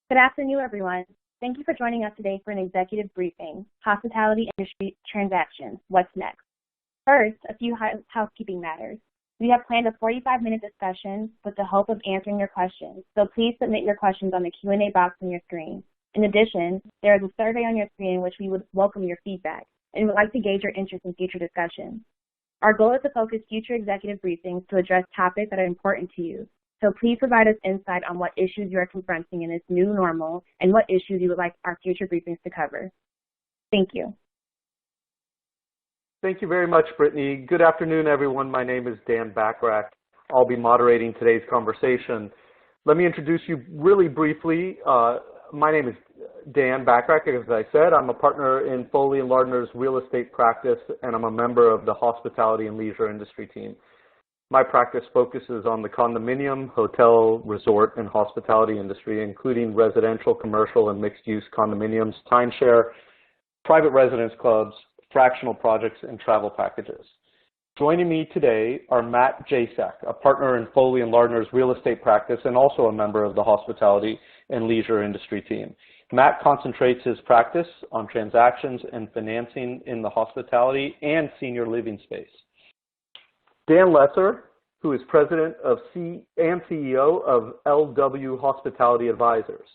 Good afternoon, everyone. Thank you for joining us today for an executive briefing, Hospitality Industry Transactions, What's Next? First, a few housekeeping matters. We have planned a 45-minute discussion with the hope of answering your questions, so please submit your questions on the Q&A box on your screen. In addition, there is a survey on your screen in which we would welcome your feedback, and we would like to gauge your interest in future discussions. Our goal is to focus future executive briefings to address topics that are important to you. So please provide us insight on what issues you are confronting in this new normal and what issues you would like our future briefings to cover. Thank you. Thank you very much, Brittany. Good afternoon, everyone. My name is Dan Bachrach. I'll be moderating today's conversation. Let me introduce you really briefly. My name is Dan Bachrach. As I said, I'm a partner in Foley & Lardner's real estate practice, and I'm a member of the hospitality and leisure industry team. My practice focuses on the condominium, hotel, resort, and hospitality industry, including residential, commercial, and mixed-use condominiums, timeshare, private residence clubs, fractional projects, and travel packages. Joining me today are Matt Jassak, a partner in Foley & Lardner's real estate practice and also a member of the hospitality and leisure industry team. Matt concentrates his practice on transactions and financing in the hospitality and senior living space. Dan Lesser, who is president and CEO of LW Hospitality Advisors.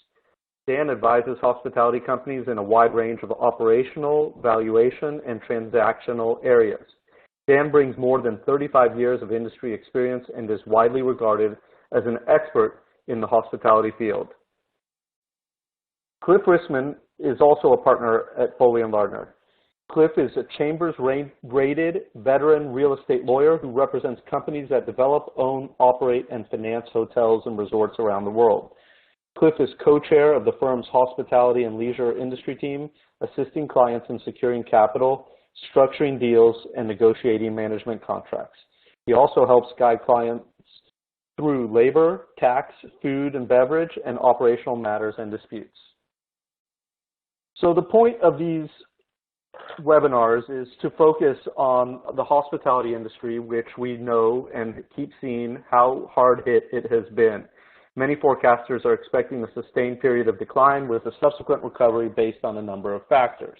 Dan advises hospitality companies in a wide range of operational, valuation, and transactional areas. Dan brings more than 35 years of industry experience and is widely regarded as an expert in the hospitality field. Cliff Risman is also a partner at Foley & Lardner. Cliff is a Chambers-rated veteran real estate lawyer who represents companies that develop, own, operate, and finance hotels and resorts around the world. Cliff is co-chair of the firm's hospitality and leisure industry team, assisting clients in securing capital, structuring deals, and negotiating management contracts. He also helps guide clients through labor, tax, food and beverage, and operational matters and disputes. So the point of these webinars is to focus on the hospitality industry, which we know and keep seeing how hard hit it has been. Many forecasters are expecting a sustained period of decline with a subsequent recovery based on a number of factors.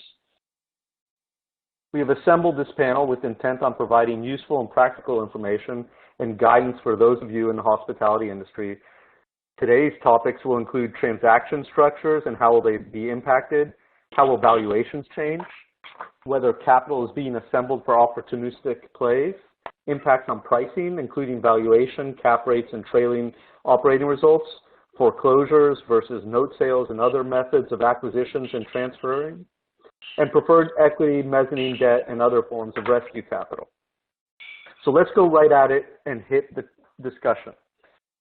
We have assembled this panel with intent on providing useful and practical information and guidance for those of you in the hospitality industry. Today's topics will include transaction structures and how will they be impacted, how will valuations change, whether capital is being assembled for opportunistic plays, impacts on pricing, including valuation, cap rates, and trailing operating results, foreclosures versus note sales and other methods of acquisitions and transferring, and preferred equity, mezzanine debt, and other forms of rescue capital. So let's go right at it and hit the discussion.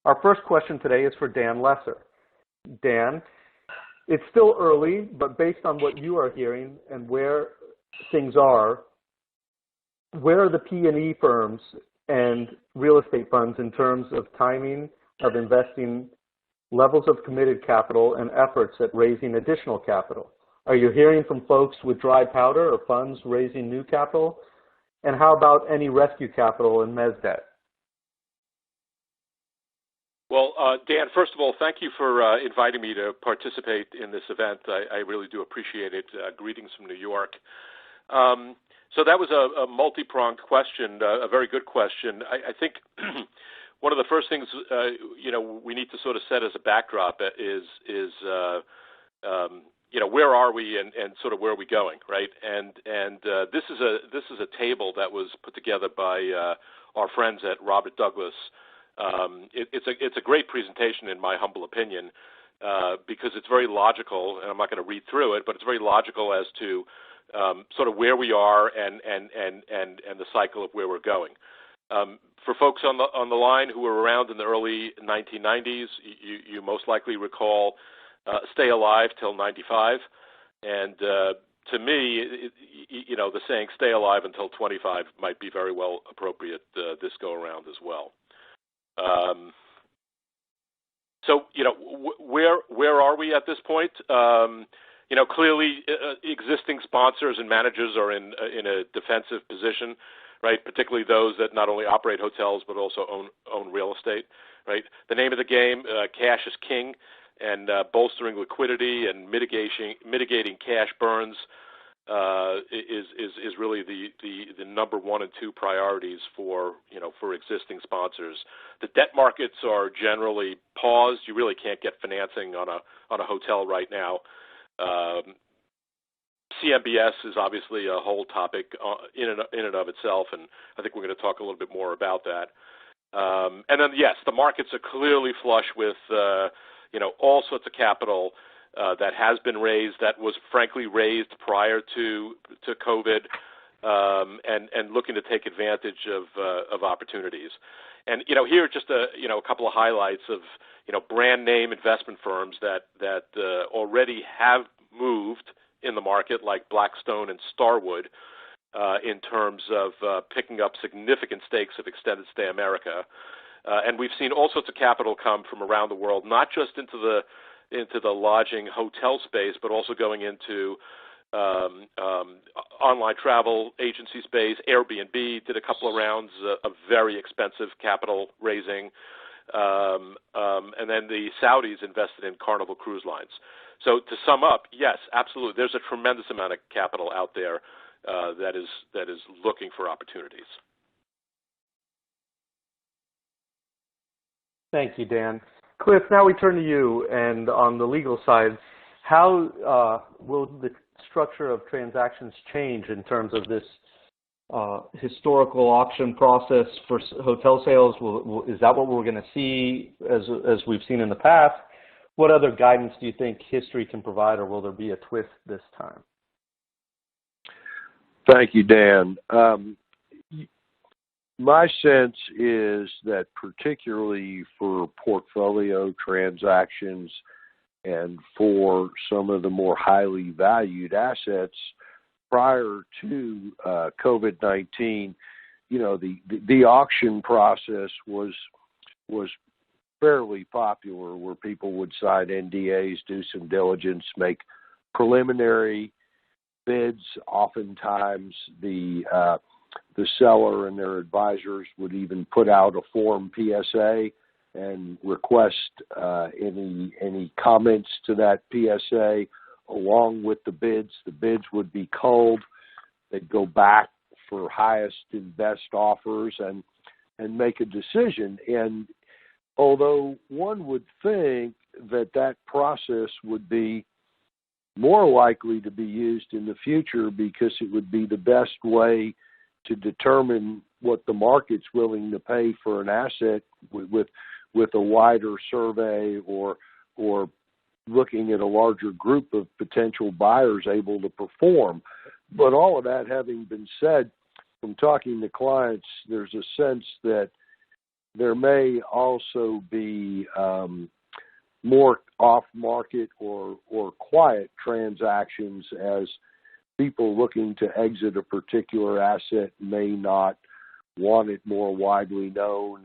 Our first question today is for Dan Lesser. Dan, it's still early, but based on what you are hearing and where things are, where are the P&E firms and real estate funds in terms of timing of investing, levels of committed capital, and efforts at raising additional capital? Are you hearing from folks with dry powder or funds raising new capital? And how about any rescue capital and mezz debt? Well, Dan, first of all, thank you for inviting me to participate in this event. I really do appreciate it. Greetings from New York. So that was a multi-pronged question, a very good question. I think one of the first things we need to sort of set as a backdrop is where are we and sort of where are we going, right? And this is a table that was put together by our friends at Robert Douglas. It's a great presentation in my humble opinion because it's very logical, and I'm not going to read through it, but it's very logical as to sort of where we are and the cycle of where we're going. For folks on the line who were around in the early 1990s, you most likely recall Stay Alive Till 95, and to me, the saying "Stay alive until 25" might be very well appropriate this go around as well. So, where are we at this point? Clearly, existing sponsors and managers are in a defensive position, right? Particularly those that not only operate hotels but also own real estate, right? The name of the game, cash is king, and bolstering liquidity and mitigating cash burns is really the number 1 and 2 priorities for existing sponsors. The debt markets are generally paused. You really can't get financing on a hotel right now. CMBS is obviously a whole topic in and of itself, and I think we're going to talk a little bit more about that. And then, yes, the markets are clearly flush with all sorts of capital that has been raised, that was frankly raised prior to COVID, and looking to take advantage of opportunities. And here are just a couple of highlights of brand name investment firms that already have moved in the market, like Blackstone and Starwood, in terms of picking up significant stakes of Extended Stay America. And we've seen all sorts of capital come from around the world, not just into the lodging hotel space, but also going into online travel agency space. Airbnb did a couple of rounds of very expensive capital raising. And then the Saudis invested in Carnival Cruise Lines. So to sum up, yes, absolutely, there's a tremendous amount of capital out there that is looking for opportunities. Thank you, Dan. Cliff, now we turn to you, and on the legal side, how will the structure of transactions change in terms of this historical auction process for hotel sales? Is that what we're going to see as we've seen in the past? What other guidance do you think history can provide, or will there be a twist this time? Thank you, Dan. My sense is that particularly for portfolio transactions and for some of the more highly valued assets prior to COVID-19, the auction process was fairly popular, where people would sign NDAs, do some diligence, make preliminary bids. Oftentimes, the seller and their advisors would even put out a form PSA and request any comments to that PSA along with the bids. The bids would be culled. They'd go back for highest and best offers and make a decision. And although one would think that process would be more likely to be used in the future because it would be the best way to determine what the market's willing to pay for an asset with a wider survey or looking at a larger group of potential buyers able to perform. But all of that having been said, from talking to clients, there's a sense that there may also be more off-market or quiet transactions, as people looking to exit a particular asset may not want it more widely known,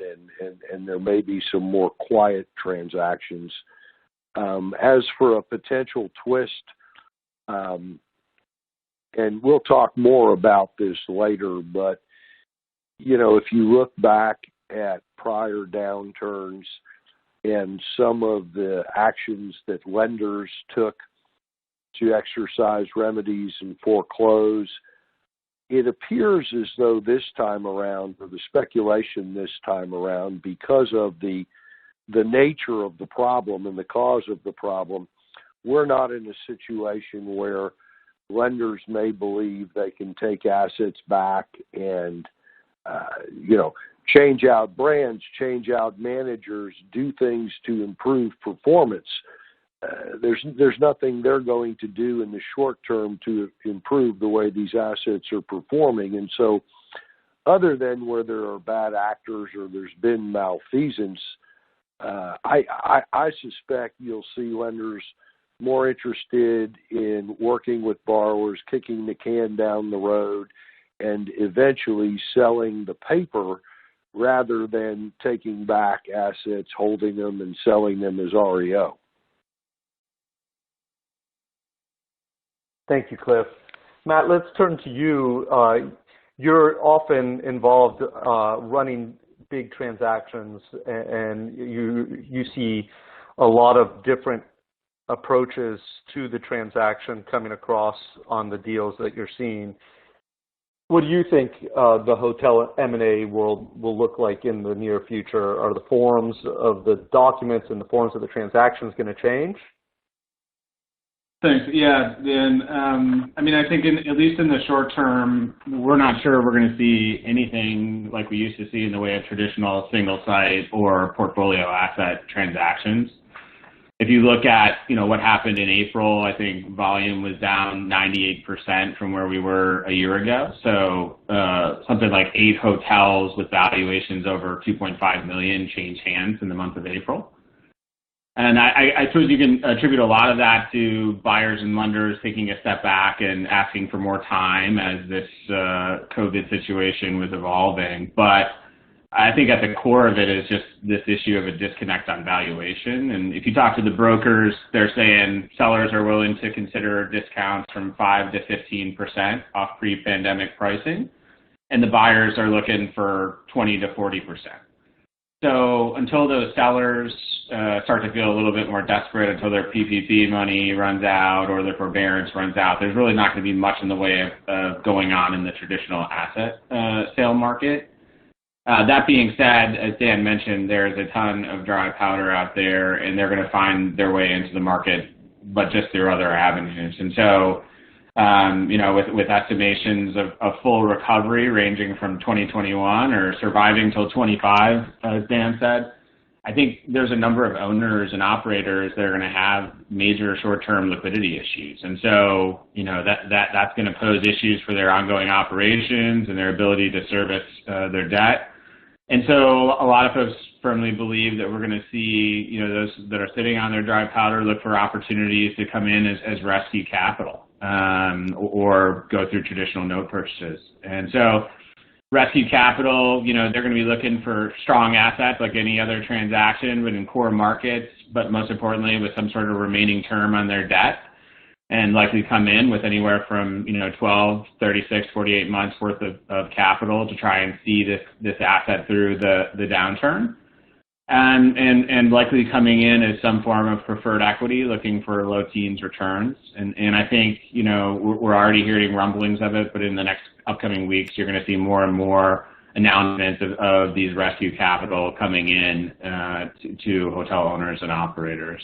and there may be some more quiet transactions. As for a potential twist, and we'll talk more about this later, but, if you look back at prior downturns and some of the actions that lenders took to exercise remedies and foreclose, it appears as though this time around, or the speculation this time around, because of the nature of the problem and the cause of the problem, we're not in a situation where lenders may believe they can take assets back and, change out brands, change out managers, do things to improve performance. There's nothing they're going to do in the short term to improve the way these assets are performing. And so, other than where there are bad actors or there's been malfeasance, I suspect you'll see lenders more interested in working with borrowers, kicking the can down the road, and eventually selling the paper rather than taking back assets, holding them, and selling them as REO. Thank you, Cliff. Matt, let's turn to you. You're often involved running big transactions, and you see a lot of different approaches to the transaction coming across on the deals that you're seeing. What do you think the hotel M&A world will look like in the near future? Are the forms of the documents and the forms of the transactions going to change? Thanks. Yeah, Dan. I mean, I think at least in the short term, we're not sure we're going to see anything like we used to see in the way of traditional single site or portfolio asset transactions. If you look at, what happened in April, I think volume was down 98% from where we were a year ago. So something like 8 hotels with valuations over $2.5 million changed hands in the month of April. And I suppose you can attribute a lot of that to buyers and lenders taking a step back and asking for more time as this COVID situation was evolving. But I think at the core of it is just this issue of a disconnect on valuation. And if you talk to the brokers, they're saying sellers are willing to consider discounts from 5 to 15% off pre-pandemic pricing, and the buyers are looking for 20 to 40%. So until those sellers start to feel a little bit more desperate, until their PPP money runs out or their forbearance runs out, there's really not going to be much in the way of going on in the traditional asset sale market. That being said, as Dan mentioned, there's a ton of dry powder out there, and they're going to find their way into the market, but just through other avenues. And so, with estimations of full recovery ranging from 2021 or surviving till 25, as Dan said, I think there's a number of owners and operators that are going to have major short-term liquidity issues. And so, that's going to pose issues for their ongoing operations and their ability to service their debt. And so a lot of folks firmly believe that we're going to see, those that are sitting on their dry powder look for opportunities to come in as rescue capital or go through traditional note purchases. And so rescue capital, they're going to be looking for strong assets like any other transaction, but in core markets, but most importantly with some sort of remaining term on their debt, and likely come in with anywhere from 12, 36, 48 months worth of capital to try and see this asset through the downturn, and likely coming in as some form of preferred equity, looking for low teens returns. And I think we're already hearing rumblings of it, but in the next upcoming weeks you're going to see more and more announcements of these rescue capital coming in to hotel owners and operators.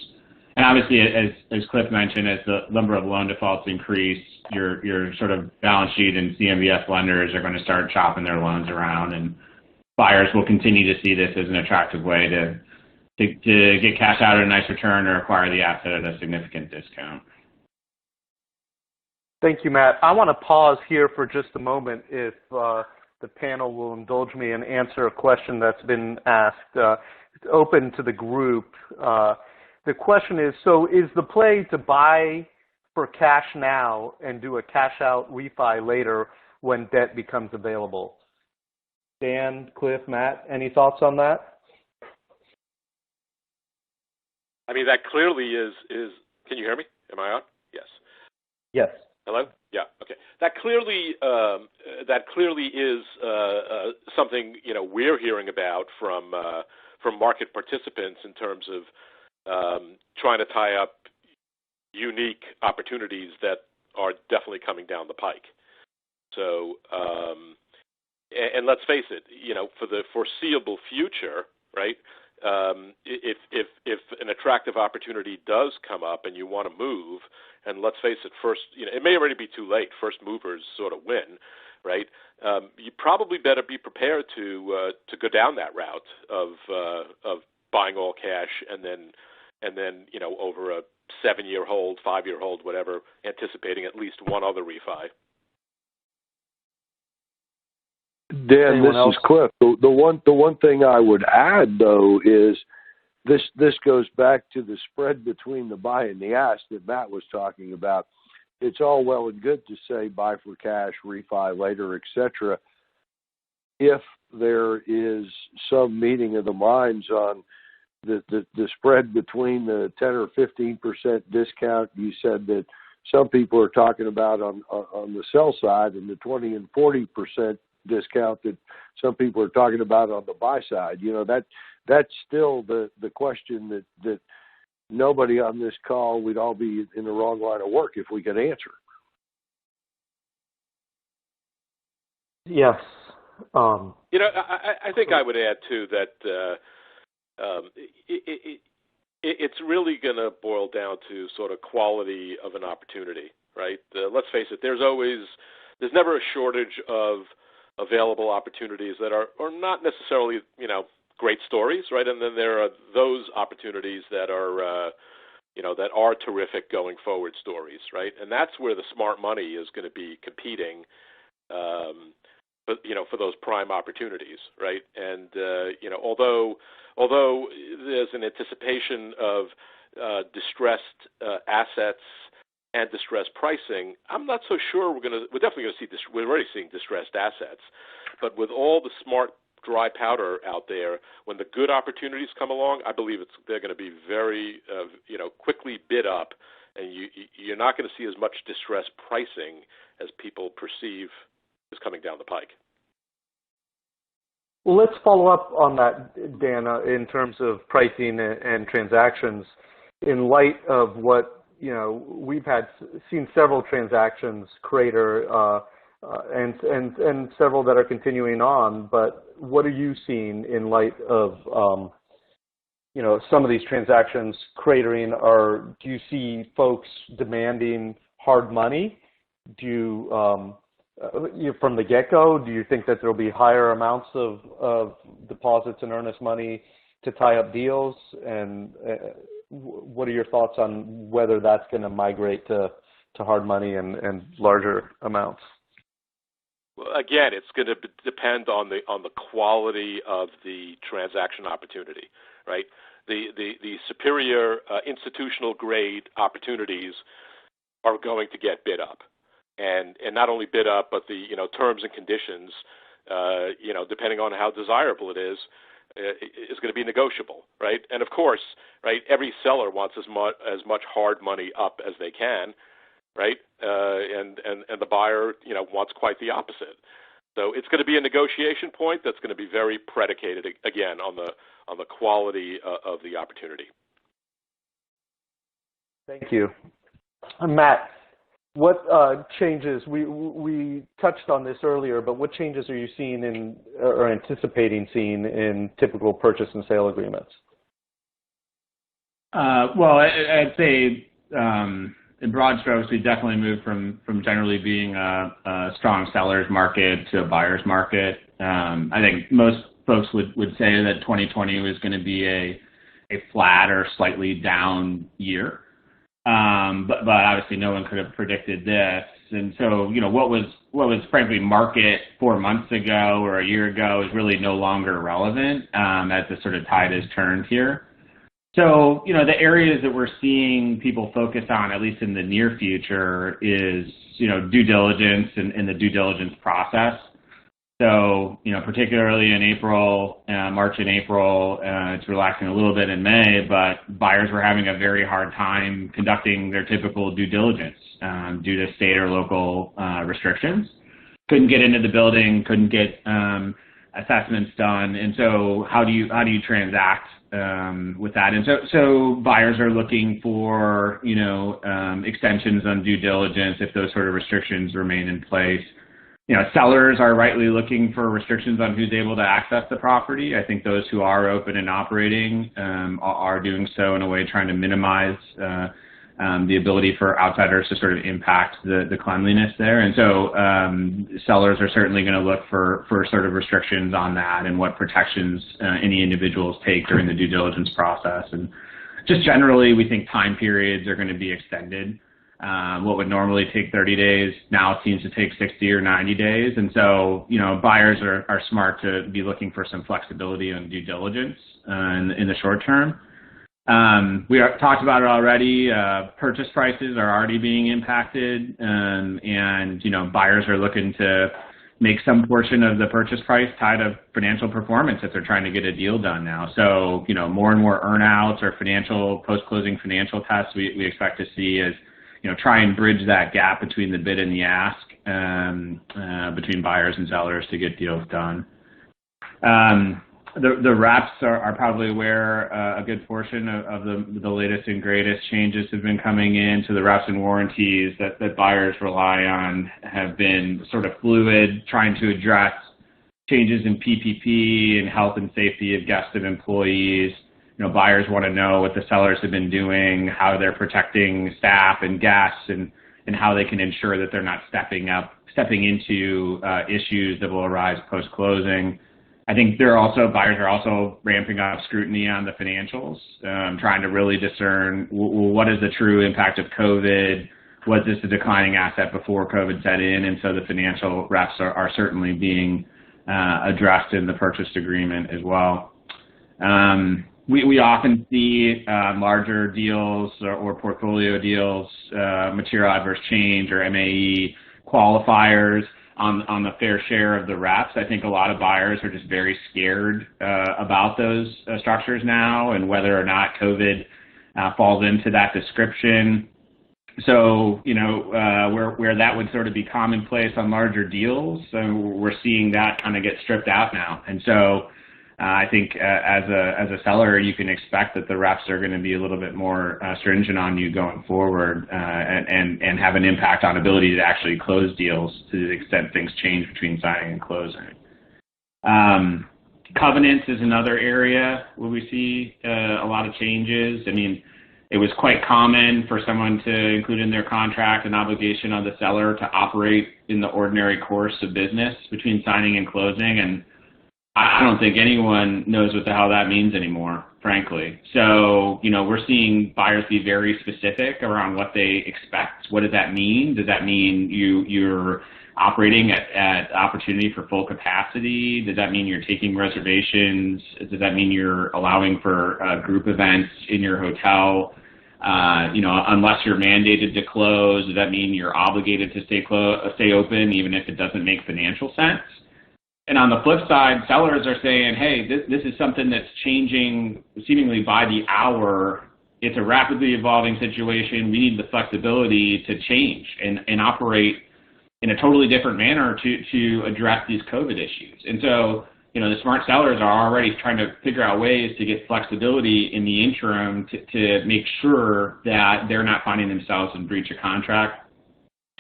And obviously, as Cliff mentioned, as the number of loan defaults increase, your sort of balance sheet and CMBS lenders are going to start chopping their loans around, and buyers will continue to see this as an attractive way to get cash out at a nice return or acquire the asset at a significant discount. Thank you, Matt. I want to pause here for just a moment if the panel will indulge me and answer a question that's been asked. It's open to the group. The question is, so is the play to buy for cash now and do a cash out refi later when debt becomes available? Dan, Cliff, Matt, any thoughts on that? I mean, that clearly is can you hear me? Am I on? Yes. Yes. Hello? Yeah. Okay. That clearly is something we're hearing about from market participants in terms of trying to tie up unique opportunities that are definitely coming down the pike. So, and let's face it, for the foreseeable future, right? If an attractive opportunity does come up and you want to move, and let's face it, first, it may already be too late. First movers sort of win, right? You probably better be prepared to go down that route of buying all cash and then over a 7-year hold, 5-year hold, whatever, anticipating at least one other refi. Dan, this is Cliff. The one thing I would add though is this goes back to the spread between the buy and the ask that Matt was talking about. It's all well and good to say buy for cash, refi later, etc. If there is some meeting of the minds on the spread between the 10 or 15% discount you said that some people are talking about on the sell side, and the 20 and 40% discount that some people are talking about on the buy side, that's still the question that nobody on this call, we'd all be in the wrong line of work if we could answer. Yes. I think I would add too that it's really going to boil down to sort of quality of an opportunity, right? Let's face it, there's never a shortage of available opportunities that are not necessarily, great stories, right? And then there are those opportunities that are, that are terrific going forward stories, right? And that's where the smart money is going to be competing, for those prime opportunities, right? And although there's an anticipation of distressed assets and distressed pricing, I'm not so sure we're definitely going to see this. We're already seeing distressed assets, but with all the smart dry powder out there, when the good opportunities come along, I believe they're going to be very quickly bid up, and you're not going to see as much distressed pricing as people perceive is coming down the pike. Well, let's follow up on that, Dan, in terms of pricing and transactions. In light of what, we've seen several transactions crater and several that are continuing on, but what are you seeing in light of, some of these transactions cratering? Do you see folks demanding hard money? Do you, from the get-go, do you think that there will be higher amounts of deposits and earnest money to tie up deals? And what are your thoughts on whether that's going to migrate to hard money and larger amounts? Well, again, it's going to depend on the quality of the transaction opportunity, right? The superior institutional grade opportunities are going to get bid up. And not only bid up, but the terms and conditions, depending on how desirable it is going to be negotiable, right? And of course, right, every seller wants as much hard money up as they can, right? And the buyer, wants quite the opposite. So it's going to be a negotiation point that's going to be very predicated again on the quality of the opportunity. Thank you, Matt. What changes, we touched on this earlier, but what changes are you seeing or anticipating seeing in typical purchase and sale agreements? Well, I'd say in broad strokes, we definitely moved from generally being a strong seller's market to a buyer's market. I think most folks would say that 2020 was going to be a flat or slightly down year. But obviously no one could have predicted this. And so, what was frankly market 4 months ago or a year ago is really no longer relevant as the sort of tide has turned here. So, the areas that we're seeing people focus on, at least in the near future, is, due diligence and the due diligence process. So, particularly in April, March and April, it's relaxing a little bit in May, but buyers were having a very hard time conducting their typical due diligence due to state or local restrictions. Couldn't get into the building, couldn't get assessments done, and so how do you transact with that? And so buyers are looking for extensions on due diligence if those sort of restrictions remain in place. Sellers are rightly looking for restrictions on who's able to access the property. I think those who are open and operating are doing so in a way trying to minimize the ability for outsiders to sort of impact the cleanliness there. And so sellers are certainly going to look for sort of restrictions on that and what protections any individuals take during the due diligence process. And just generally, we think time periods are going to be extended. What would normally take 30 days now seems to take 60 or 90 days. And so, buyers are smart to be looking for some flexibility on due diligence in the short term. We talked about it already. Purchase prices are already being impacted, and buyers are looking to make some portion of the purchase price tied to financial performance if they're trying to get a deal done now. So, more and more earnouts or post-closing financial tests we expect to see as try and bridge that gap between the bid and the ask between buyers and sellers to get deals done. The reps are probably where a good portion of the latest and greatest changes have been coming in. So the reps and warranties that buyers rely on have been sort of fluid, trying to address changes in PPP and health and safety of guests and employees. Buyers want to know what the sellers have been doing, how they're protecting staff and guests, and how they can ensure that they're not stepping into issues that will arise post-closing. I think buyers are also ramping up scrutiny on the financials, trying to really discern what is the true impact of COVID. Was this a declining asset before COVID set in? And so the financial reps are certainly being addressed in the purchase agreement as well. We often see larger deals or portfolio deals, material adverse change or MAE qualifiers on the fair share of the reps. I think a lot of buyers are just very scared about those structures now and whether or not COVID falls into that description. So, where that would sort of be commonplace on larger deals, we're seeing that kind of get stripped out now. And so I think as a seller, you can expect that the reps are going to be a little bit more stringent on you going forward and have an impact on ability to actually close deals to the extent things change between signing and closing. Covenants is another area where we see a lot of changes. I mean, it was quite common for someone to include in their contract an obligation on the seller to operate in the ordinary course of business between signing and closing, and I don't think anyone knows what the hell that means anymore, frankly. So, we're seeing buyers be very specific around what they expect. What does that mean? Does that mean you're operating at opportunity for full capacity? Does that mean you're taking reservations? Does that mean you're allowing for group events in your hotel? Unless you're mandated to close, does that mean you're obligated to stay open even if it doesn't make financial sense? And on the flip side, sellers are saying, hey, this is something that's changing seemingly by the hour. It's a rapidly evolving situation. We need the flexibility to change and operate in a totally different manner to address these COVID issues. And so, the smart sellers are already trying to figure out ways to get flexibility in the interim to make sure that they're not finding themselves in breach of contract.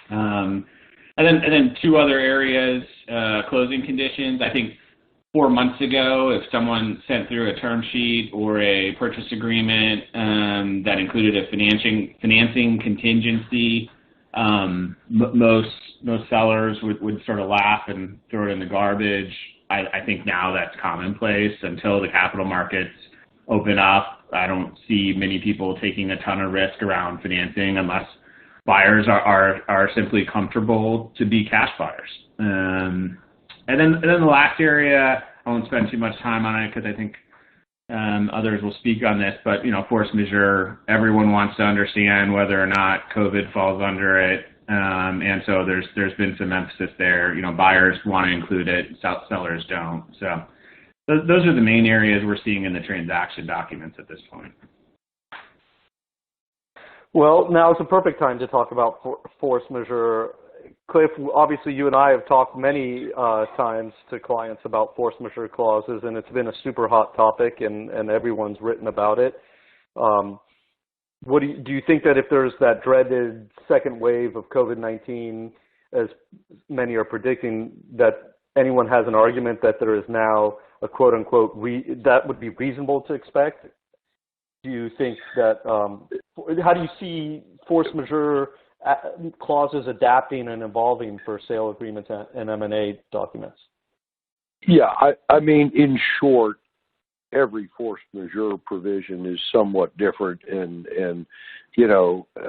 And then two other areas, closing conditions. I think 4 months ago, if someone sent through a term sheet or a purchase agreement that included a financing contingency, most sellers would sort of laugh and throw it in the garbage. I think now that's commonplace. Until the capital markets open up, I don't see many people taking a ton of risk around financing unless buyers are simply comfortable to be cash buyers. And then the last area, I won't spend too much time on it because I think others will speak on this, but, force majeure, everyone wants to understand whether or not COVID falls under it. And so there's been some emphasis there. Buyers want to include it, sellers don't. So those are the main areas we're seeing in the transaction documents at this point. Well, now is the perfect time to talk about force majeure. Cliff, obviously you and I have talked many times to clients about force majeure clauses, and it's been a super hot topic, and everyone's written about it. What do you think that if there's that dreaded second wave of COVID-19, as many are predicting, that anyone has an argument that there is now a quote-unquote that would be reasonable to expect? Do you think that, how do you see force majeure clauses adapting and evolving for sale agreements and M&A documents? Yeah, I mean, in short, every force majeure provision is somewhat different. And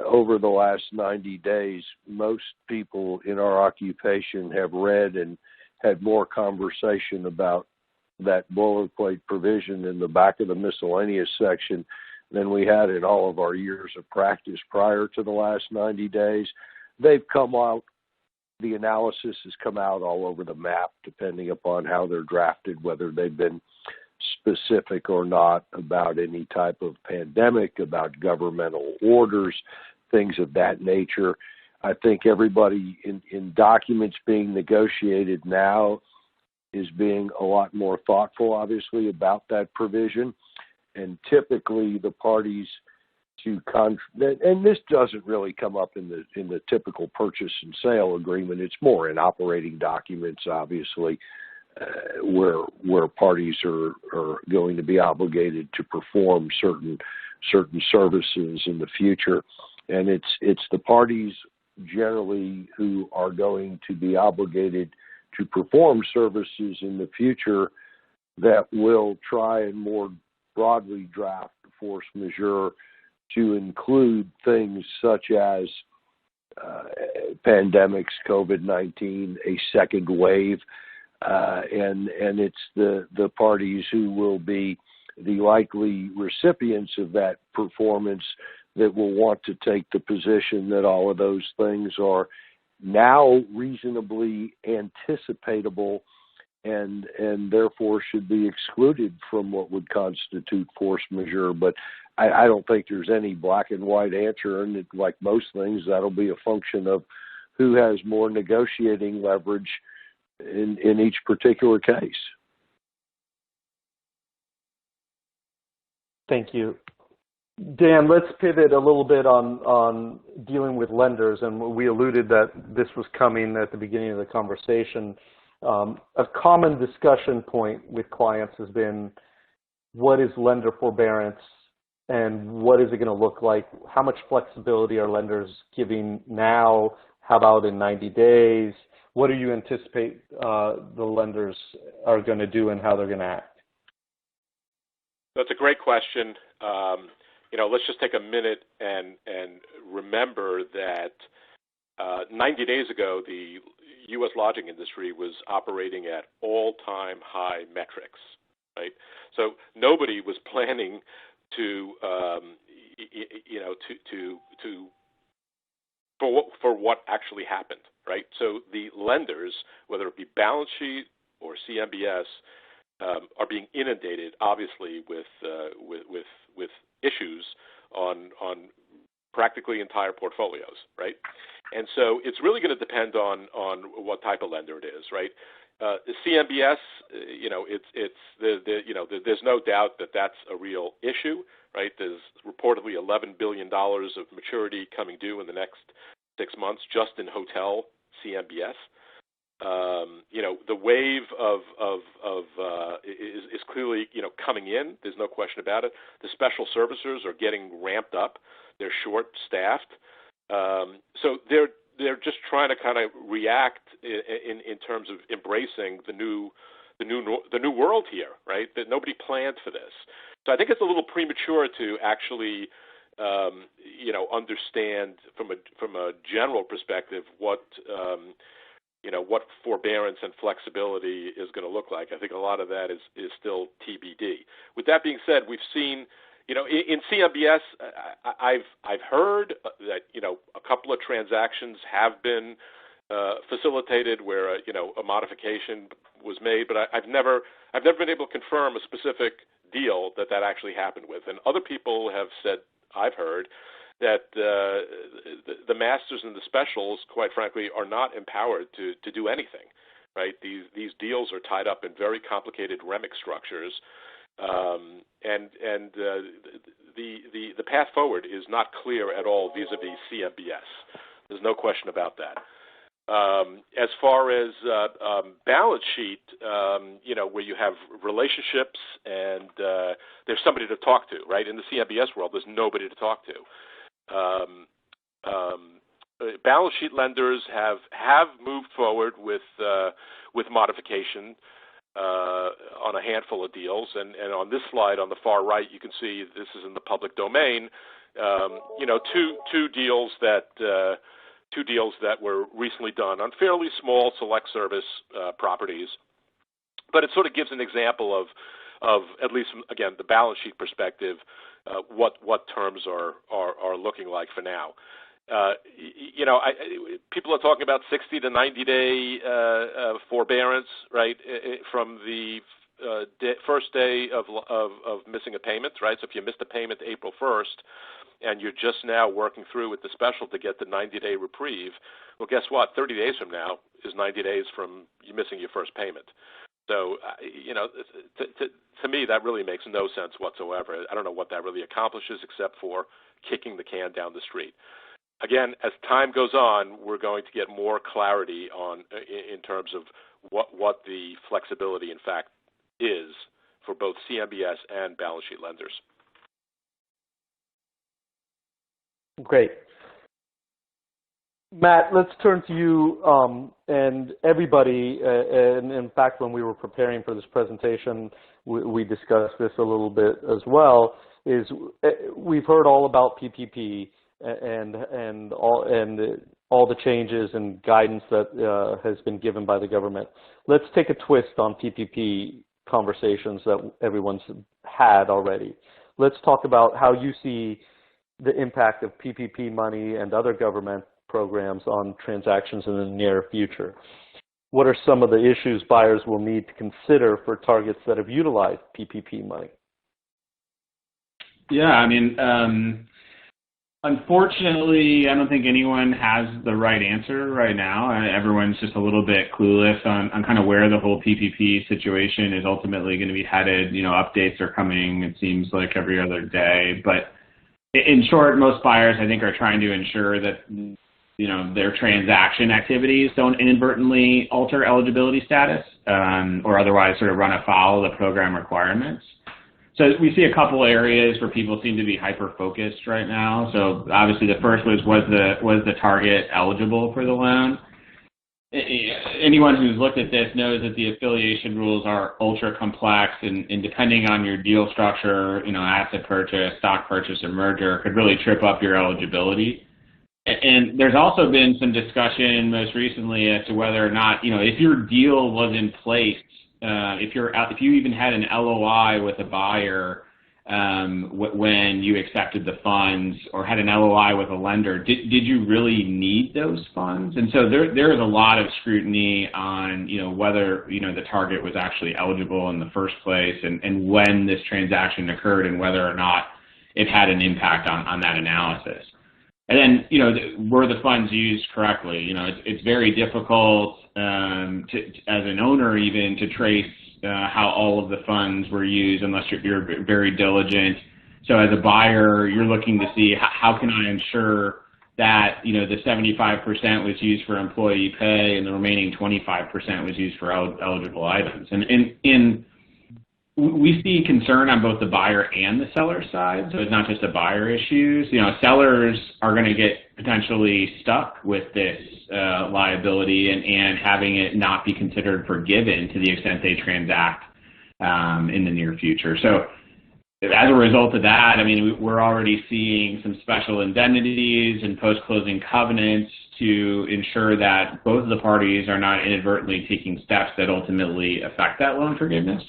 over the last 90 days, most people in our occupation have read and had more conversation about that boilerplate provision in the back of the miscellaneous section than we had in all of our years of practice prior to the last 90 days. They've come out, the analysis has come out all over the map, depending upon how they're drafted, whether they've been specific or not about any type of pandemic, about governmental orders, things of that nature. I think everybody in documents being negotiated now is being a lot more thoughtful, obviously, about that provision. And typically the parties to and this doesn't really come up in the typical purchase and sale agreement. It's more in operating documents, obviously, where parties are going to be obligated to perform certain services in the future. And it's the parties generally who are going to be obligated to perform services in the future that will try and more broadly draft force majeure to include things such as pandemics, COVID-19, a second wave, and it's the parties who will be the likely recipients of that performance that will want to take the position that all of those things are now reasonably anticipatable and therefore should be excluded from what would constitute force majeure. But I don't think there's any black and white answer, and like most things, that'll be a function of who has more negotiating leverage in each particular case. Thank you. Dan, let's pivot a little bit on dealing with lenders, and we alluded that this was coming at the beginning of the conversation. A common discussion point with clients has been, what is lender forbearance and what is it going to look like? How much flexibility are lenders giving now? How about in 90 days? What do you anticipate the lenders are going to do and how they're going to act? That's a great question. Let's just take a minute and remember that 90 days ago, the U.S. lodging industry was operating at all-time high metrics, right? So nobody was planning to for what actually happened, right? So the lenders, whether it be balance sheet or CMBS, are being inundated, obviously, with issues on practically entire portfolios, right? And so it's really going to depend on what type of lender it is, right? The CMBS, there's no doubt that that's a real issue, right? There's reportedly $11 billion of maturity coming due in the next 6 months just in hotel CMBS. The wave is clearly coming in. There's no question about it. The special servicers are getting ramped up. They're short-staffed, so they're just trying to kind of react in terms of embracing the new world here, right? That nobody planned for this. So I think it's a little premature to actually understand from a general perspective what forbearance and flexibility is going to look like. I think a lot of that is still TBD. With that being said, we've seen, in CMBS, I've heard that, a couple of transactions have been facilitated where, a modification was made, but I've never been able to confirm a specific deal that actually happened with. And other people have said, I've heard, that the masters and the specials, quite frankly, are not empowered to do anything, right? These deals are tied up in very complicated REMIC structures, and the path forward is not clear at all vis-a-vis CMBS. There's no question about that. As far as balance sheet, where you have relationships and there's somebody to talk to, right? In the CMBS world, there's nobody to talk to. Balance sheet lenders have moved forward with modification on a handful of deals, and on this slide on the far right, you can see this is in the public domain. Two deals that were recently done on fairly small select service properties, but it sort of gives an example of at least, again, the balance sheet perspective, what terms are looking like for now. People are talking about 60 to 90 day forbearance, right, from the first day of missing a payment, right? So if you missed a payment April 1st and you're just now working through with the special to get the 90-day reprieve, well, guess what? 30 days from now is 90 days from you missing your first payment. So, to me, that really makes no sense whatsoever. I don't know what that really accomplishes except for kicking the can down the street. Again, as time goes on, we're going to get more clarity in terms of what the flexibility, in fact, is for both CMBS and balance sheet lenders. Great. Matt, let's turn to you and everybody. And in fact, when we were preparing for this presentation, we discussed this a little bit as well. We've heard all about PPP and all the changes and guidance that has been given by the government. Let's take a twist on PPP conversations that everyone's had already. Let's talk about how you see the impact of PPP money and other government programs on transactions in the near future. What are some of the issues buyers will need to consider for targets that have utilized PPP money? Yeah, I mean, unfortunately, I don't think anyone has the right answer right now. Everyone's just a little bit clueless on kind of where the whole PPP situation is ultimately going to be headed. Updates are coming, it seems like, every other day. But in short, most buyers, I think, are trying to ensure that their transaction activities don't inadvertently alter eligibility status or otherwise sort of run afoul of the program requirements. So we see a couple areas where people seem to be hyper-focused right now. So obviously the first was the target eligible for the loan? Anyone who's looked at this knows that the affiliation rules are ultra complex, and depending on your deal structure, asset purchase, stock purchase, or merger, could really trip up your eligibility. And there's also been some discussion most recently as to whether or not, if your deal was in place, if you even had an LOI with a buyer when you accepted the funds, or had an LOI with a lender, did you really need those funds? And so there is a lot of scrutiny on whether the target was actually eligible in the first place, and when this transaction occurred, and whether or not it had an impact on that analysis. And then, were the funds used correctly? It's very difficult as an owner even to trace how all of the funds were used unless you're very diligent. So as a buyer, you're looking to see how can I ensure that the 75% was used for employee pay and the remaining 25% was used for eligible items. And we see concern on both the buyer and the seller side, so it's not just a buyer issue. Sellers are going to get potentially stuck with this liability and having it not be considered forgiven to the extent they transact in the near future. So as a result of that, I mean, we're already seeing some special indemnities and post-closing covenants to ensure that both of the parties are not inadvertently taking steps that ultimately affect that loan forgiveness.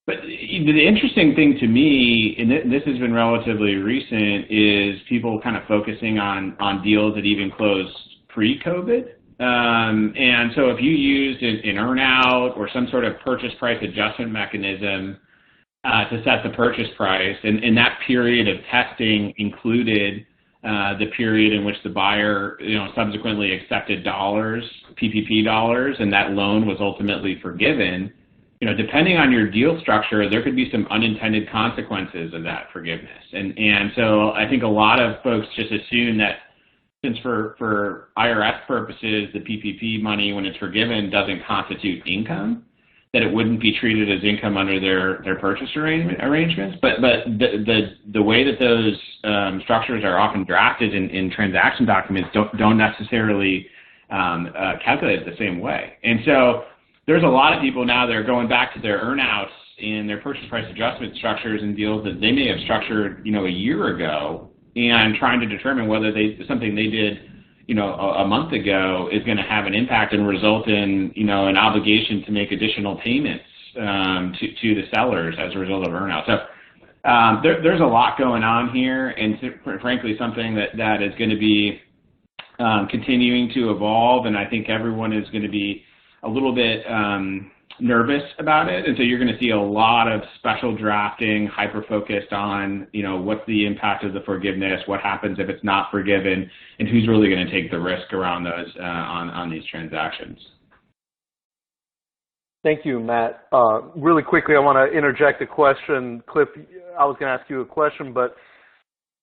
But the interesting thing to me, and this has been relatively recent, is people kind of focusing on deals that even closed pre-COVID. And so if you used an earn-out or some sort of purchase price adjustment mechanism to set the purchase price, and that period of testing included the period in which the buyer subsequently accepted PPP dollars, and that loan was ultimately forgiven, depending on your deal structure, there could be some unintended consequences of that forgiveness. And so I think a lot of folks just assume that since for IRS purposes, the PPP money, when it's forgiven, doesn't constitute income, that it wouldn't be treated as income under their purchase arrangements. But the way that those structures are often drafted in transaction documents don't necessarily calculate it the same way. And so there's a lot of people now that are going back to their earnouts and their purchase price adjustment structures and deals that they may have structured, a year ago, and trying to determine whether something they did, a month ago is going to have an impact and result in, an obligation to make additional payments to the sellers as a result of earnout. So there's a lot going on here, and frankly, something that is going to be continuing to evolve, and I think everyone is going to be a little bit nervous about it, and so you're going to see a lot of special drafting, hyper-focused on, what's the impact of the forgiveness, what happens if it's not forgiven, and who's really going to take the risk around those on these transactions. Thank you, Matt. Really quickly, I want to interject a question. Cliff, I was going to ask you a question, but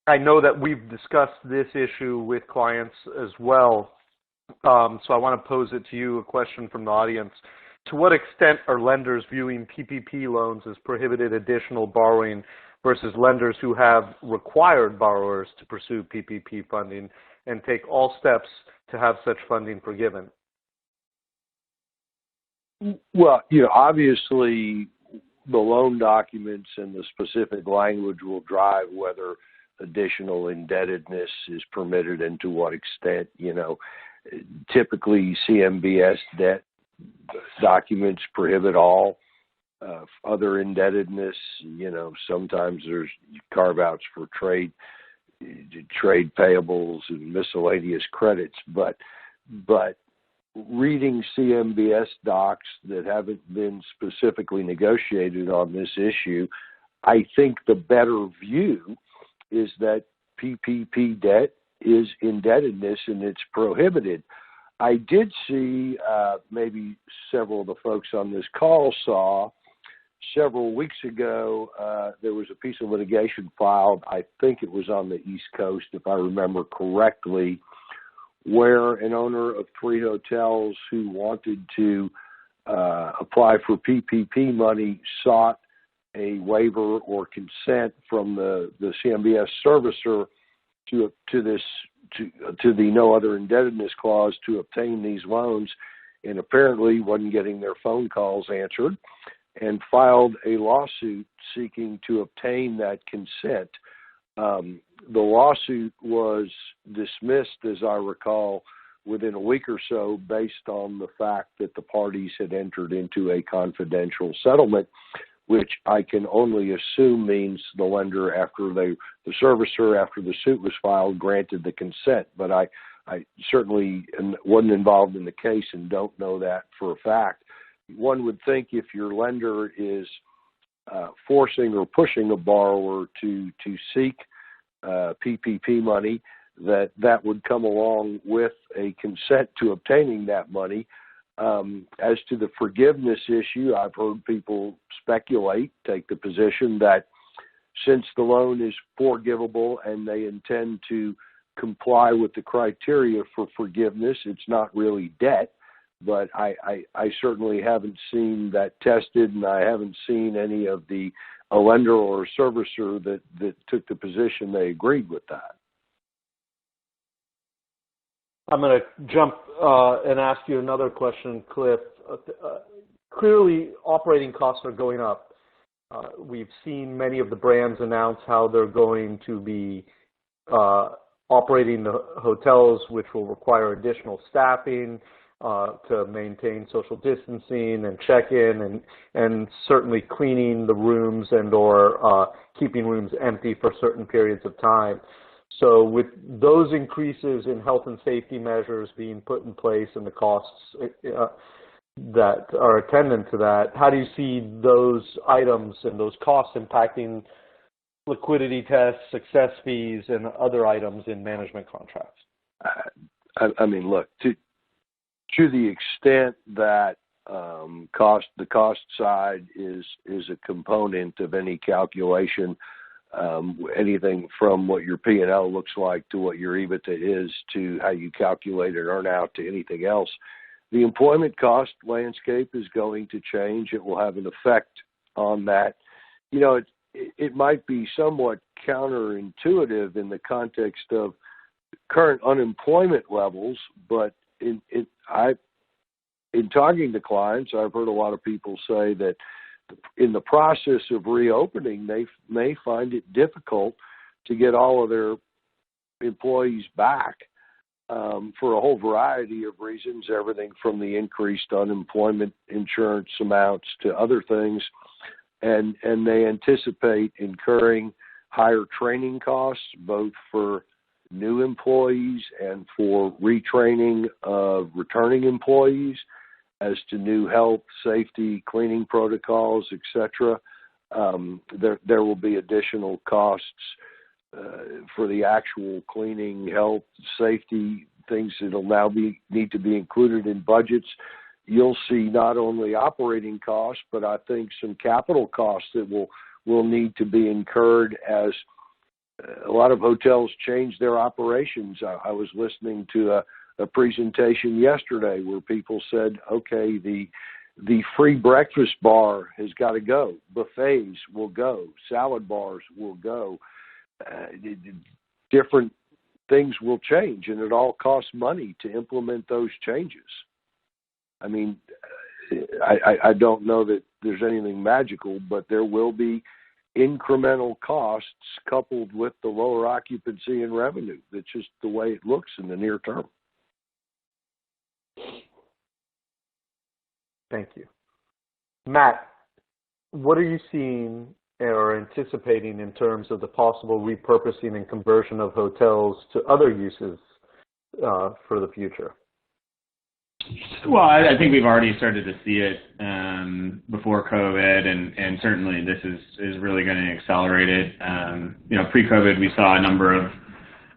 I know that we've discussed this issue with clients as well. So I want to pose it to you, a question from the audience. To what extent are lenders viewing PPP loans as prohibited additional borrowing versus lenders who have required borrowers to pursue PPP funding and take all steps to have such funding forgiven? Well, obviously the loan documents and the specific language will drive whether additional indebtedness is permitted and to what extent. Typically CMBS debt documents prohibit all other indebtedness. Sometimes there's carve-outs for trade payables and miscellaneous credits, but reading CMBS docs that haven't been specifically negotiated on this issue, I think the better view is that PPP debt is indebtedness and it's prohibited. I did see, maybe several of the folks on this call saw, several weeks ago, there was a piece of litigation filed, I think it was on the East Coast, if I remember correctly, where an owner of 3 hotels who wanted to apply for PPP money sought a waiver or consent from the CMBS servicer to the no other indebtedness clause to obtain these loans, and apparently wasn't getting their phone calls answered, and filed a lawsuit seeking to obtain that consent. The lawsuit was dismissed, as I recall, within a week or so based on the fact that the parties had entered into a confidential settlement, which I can only assume means the lender, the servicer, after the suit was filed, granted the consent. But I certainly wasn't involved in the case and don't know that for a fact. One would think if your lender is forcing or pushing a borrower to seek PPP money, that would come along with a consent to obtaining that money. As to the forgiveness issue, I've heard people take the position that since the loan is forgivable and they intend to comply with the criteria for forgiveness, it's not really debt. But I certainly haven't seen that tested, and I haven't seen any of a lender or a servicer that took the position they agreed with that. I'm going to jump and ask you another question, Cliff. Clearly, operating costs are going up. We've seen many of the brands announce how they're going to be operating the hotels, which will require additional staffing to maintain social distancing and check-in, and certainly cleaning the rooms and or keeping rooms empty for certain periods of time. So with those increases in health and safety measures being put in place and the costs that are attendant to that, how do you see those items and those costs impacting liquidity tests, success fees, and other items in management contracts? I mean, look, to the extent that the cost side is a component of any calculation, anything from what your P&L looks like to what your EBITDA is to how you calculate an earn-out to anything else, the employment cost landscape is going to change. It will have an effect on that. It might be somewhat counterintuitive in the context of current unemployment levels, but in talking to clients, I've heard a lot of people say that in the process of reopening, they may find it difficult to get all of their employees back for a whole variety of reasons, everything from the increased unemployment insurance amounts to other things. And they anticipate incurring higher training costs, both for new employees and for retraining of returning employees as to new health, safety, cleaning protocols, etc. There will be additional costs for the actual cleaning, health, safety things that will now need to be included in budgets. you'll see not only operating costs, but I think some capital costs that will need to be incurred as a lot of hotels change their operations. I was listening to a presentation yesterday where people said, okay, the free breakfast bar has got to go. Buffets will go. Salad bars will go. Different things will change, and it all costs money to implement those changes. I mean, I don't know that there's anything magical, but there will be incremental costs coupled with the lower occupancy and revenue. That's just the way it looks in the near term. Thank you. Matt, what are you seeing or anticipating in terms of the possible repurposing and conversion of hotels to other uses for the future? Well, I think we've already started to see it before COVID, and certainly this is really going to accelerate it. Pre-COVID, we saw a number of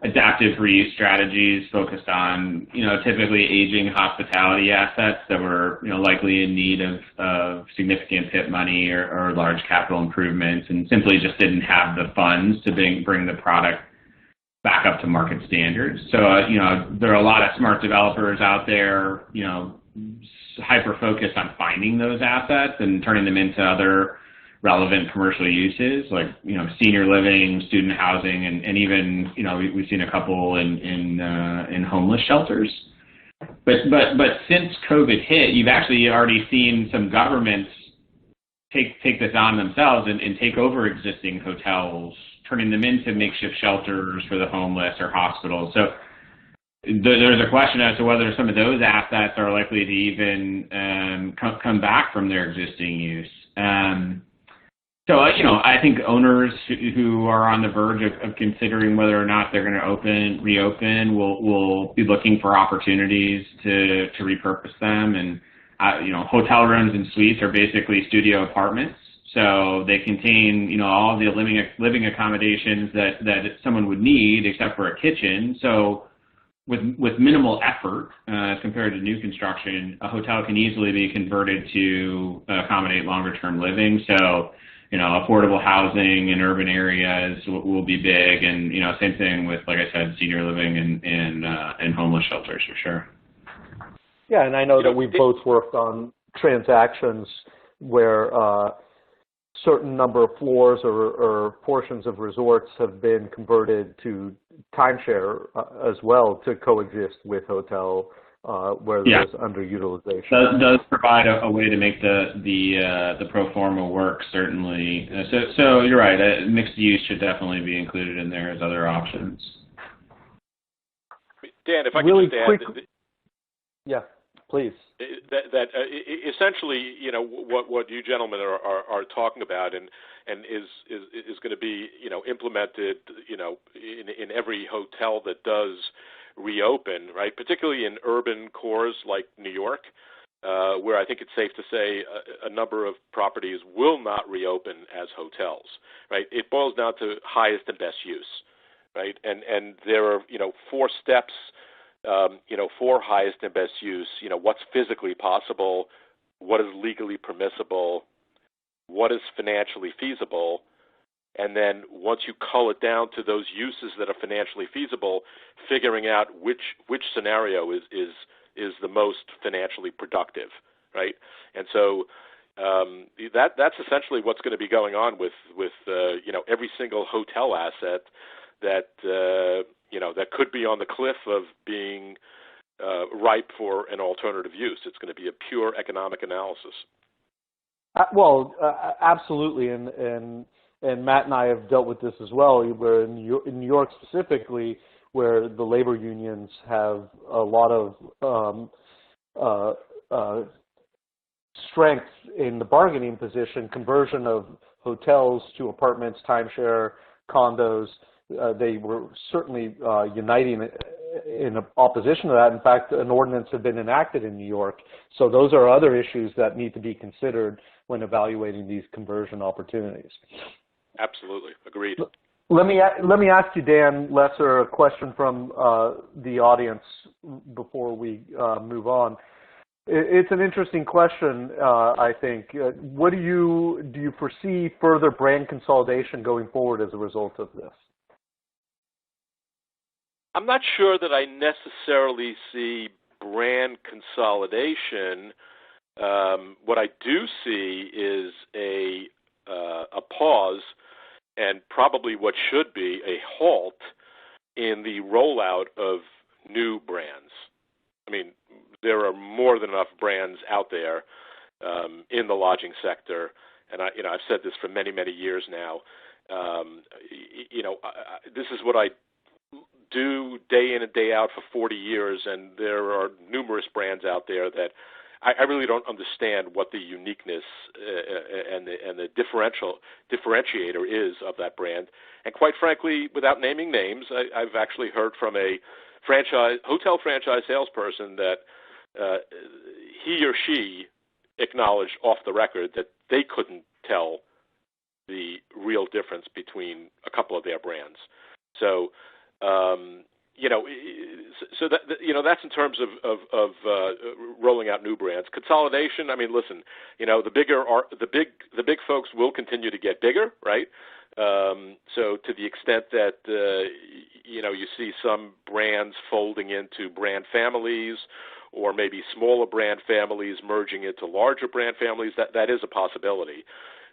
adaptive reuse strategies focused on, typically aging hospitality assets that were, likely in need of significant PIP money or large capital improvements, and simply just didn't have the funds to bring the product back up to market standards. So, there are a lot of smart developers out there, hyper-focused on finding those assets and turning them into other relevant commercial uses, like, senior living, student housing, and even, we've seen a couple in homeless shelters. But since COVID hit, you've actually already seen some governments take this on themselves and take over existing hotels, turning them into makeshift shelters for the homeless or hospitals. So there's a question as to whether some of those assets are likely to even come back from their existing use. So, I think owners who are on the verge of considering whether or not they're going to reopen will be looking for opportunities to repurpose them. And, hotel rooms and suites are basically studio apartments. So they contain, all of the living accommodations that someone would need except for a kitchen. So with minimal effort compared to new construction, a hotel can easily be converted to accommodate longer-term living. So, affordable housing in urban areas will be big, and same thing with, like I said, senior living and homeless shelters for sure. Yeah, and I know that we've both worked on transactions where certain number of floors or portions of resorts have been converted to timeshare as well to coexist with hotel where there's underutilization. Does provide a way to make the pro forma work, certainly. So you're right. Mixed use should definitely be included in there as other options. Dan, if I really could just add, yeah, please. That essentially, what you gentlemen are talking about, and is going to be, implemented, in every hotel that does reopen, right? Particularly in urban cores like New York, where I think it's safe to say a number of properties will not reopen as hotels, right? It boils down to highest and best use, right? And there are, 4 steps. For highest and best use, what's physically possible, what is legally permissible, what is financially feasible, and then once you cull it down to those uses that are financially feasible, figuring out which scenario is the most financially productive, right? And so that's essentially what's going to be going on with every single hotel asset that that could be on the cliff of being ripe for an alternative use. It's going to be a pure economic analysis. Absolutely, and Matt and I have dealt with this as well. Where in New York specifically, where the labor unions have a lot of strength in the bargaining position, conversion of hotels to apartments, timeshare, condos. They were certainly uniting in opposition to that. In fact, an ordinance had been enacted in New York. So those are other issues that need to be considered when evaluating these conversion opportunities. Absolutely. Agreed. Let me ask you, Dan Lesser, a question from the audience before we move on. It's an interesting question, I think. What do you foresee further brand consolidation going forward as a result of this? I'm not sure that I necessarily see brand consolidation. What I do see is a pause and probably what should be a halt in the rollout of new brands. I mean, there are more than enough brands out there in the lodging sector, and I've said this for many, many years now. This is what I do day in and day out for 40 years, and there are numerous brands out there that I really don't understand what the uniqueness and the differentiator is of that brand. And quite frankly, without naming names, I've actually heard from a hotel franchise salesperson that he or she acknowledged off the record that they couldn't tell the real difference between a couple of their brands. So, that's in terms of rolling out new brands. Consolidation. I mean, listen, the big folks will continue to get bigger, right? So to the extent that you see some brands folding into brand families, or maybe smaller brand families merging into larger brand families, that is a possibility.